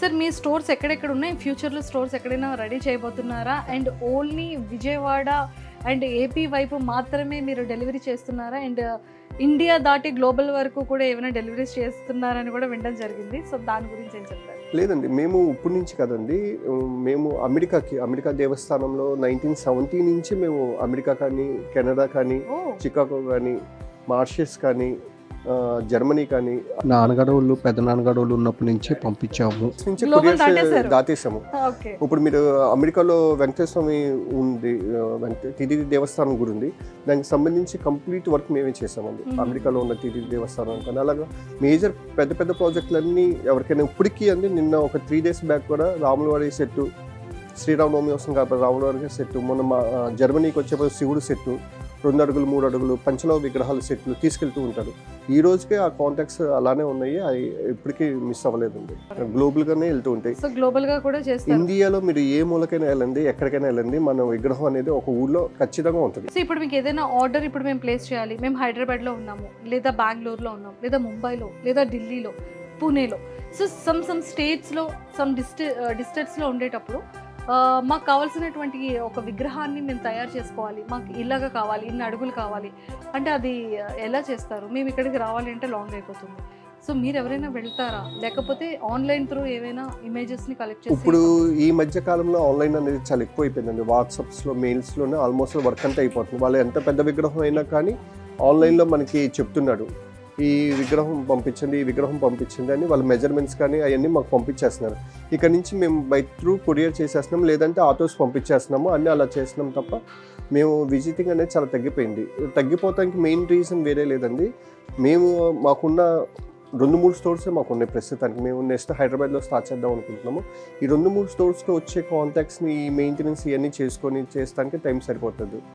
Sir మీ stores ఎక్కడెక్కడ ఉన్నాయి? ఫ్యూచర్లో స్టోర్స్ ఎక్కడైనా రెడీ చేయబోతున్నారా? And only Vijayawada and AP వైపు మాత్రమే మీరు డెలివరీ చేస్తున్నారా? అండ్ ఇండియా దాటి గ్లోబల్ వరకు కూడా ఏమైనా డెలివరీస్ చేస్తున్నారని కూడా వినడం జరిగింది. సో దాని గురించి ఏం చెప్తారు? లేదండి, మేము ఇప్పటి నుంచి కదండి, మేము అమెరికా దేవస్థానంలో 1970 నుంచి మేము అమెరికా కానీ, కెనడా కానీ, చికాగో కానీ, మారిషస్ కానీ, జర్మనీ కానీ నాన్నగడోళ్ళు పెద్ద నాన్నగడోళ్ళు ఉన్నప్పటి నుంచి పంపించాము, దాటేసాము. ఇప్పుడు మీరు అమెరికాలో వెంకటేశ్వర స్వామి ఉంది, టిటిడి దేవస్థానం గుడి ఉంది, దానికి సంబంధించి కంప్లీట్ వర్క్ మేమే చేసామండి. అమెరికాలో ఉన్న టిటిడి దేవస్థానం కానీ అలాగా మేజర్ పెద్ద పెద్ద ప్రాజెక్టులన్నీ ఎవరికైనా ఇప్పటికీ అండి. నిన్న ఒక 3 days బ్యాక్ కూడా రాములవారి సెట్టు, శ్రీరామనవమి వస్తుంది కాబట్టి రాములవారి సెట్టు, మొన్న మా జర్మనీకి వచ్చేప్పుడు శివుడు సెట్టు, 2 అడుగులు 3 అడుగులు పంచలోహ విగ్రహాల సెట్లు తీసుకెళ్తూ ఉంటారు. ఈ రోజుకే ఆ కాంటాక్ట్స్ అలానే ఉన్నాయి, అవి ఇప్పటికీ మిస్ అవ్వలేదండి. గ్లోబల్ గానే వెళ్తూ ఉంటాయి. సో గ్లోబల్ గా కూడా చేస్తారు. ఇండియాలో మీరు ఏ మూలకైనా వెళ్ళండి, ఎక్కడికైనా వెళ్ళండి, మన విగ్రహం అనేది ఒక ఊళ్ళో ఖచ్చితంగా ఉంటుంది. సో ఇప్పుడు మీకు ఏదైనా ఆర్డర్ ఇప్పుడు మేము ప్లేస్ చేయాలి, మేము హైదరాబాద్ లో ఉన్నాము, లేదా బెంగళూరులో ఉన్నాం, లేదా ముంబైలో, లేదా ఢిల్లీలో, పూణేలో, సో సమ్ స్టేట్స్ లో సమ్ డిస్ట్రిక్ట్స్ లో ఉండేటప్పుడు మాకు కావాల్సినటువంటి ఒక విగ్రహాన్ని మేము తయారు చేసుకోవాలి, మాకు ఇలాగా కావాలి, ఇన్ని అడుగులు కావాలి అంటే అది ఎలా చేస్తారు? మేము ఇక్కడికి రావాలి అంటే లాంగ్ అయిపోతుంది. సో మీరు ఎవరైనా వెళ్తారా, లేకపోతే ఆన్లైన్ త్రూ ఏమైనా ఇమేజెస్ని కలెక్ట్ చేసి? ఇప్పుడు ఈ మధ్య కాలంలో ఆన్లైన్ అనేది చాలా ఎక్కువ అయిపోయిందండి. వాట్సాప్స్లో, మెయిల్స్లోనే ఆల్మోస్ట్ వర్క్ అంతా అయిపోతుంది. వాళ్ళు ఎంత పెద్ద విగ్రహం అయినా కానీ ఆన్లైన్లో మనకి చెప్తున్నాడు, ఈ విగ్రహం పంపించండి, ఈ విగ్రహం పంపించండి అని వాళ్ళ మెజర్మెంట్స్ కానీ అవన్నీ మాకు పంపించేస్తున్నారు. ఇక్కడ నుంచి మేము బై త్రూ కొరియర్ చేసేస్తున్నాం, లేదంటే ఆటోస్ పంపించేస్తున్నాము, అన్నీ అలా చేస్తున్నాం తప్ప మేము విజిటింగ్ అనేది చాలా తగ్గిపోయింది. తగ్గిపోవడానికి మెయిన్ రీజన్ వేరే లేదండి. మాకున్న 2-3 స్టోర్సే మాకున్నాయి ప్రస్తుతానికి. మేము నెక్స్ట్ హైదరాబాద్లో స్టార్ట్ చేద్దాం అనుకుంటున్నాము. ఈ 2-3 స్టోర్స్లో వచ్చే కాంటాక్ట్స్ని, ఈ మెయింటెనెన్స్ ఇవన్నీ చేస్తానికి టైం సరిపోతుంది.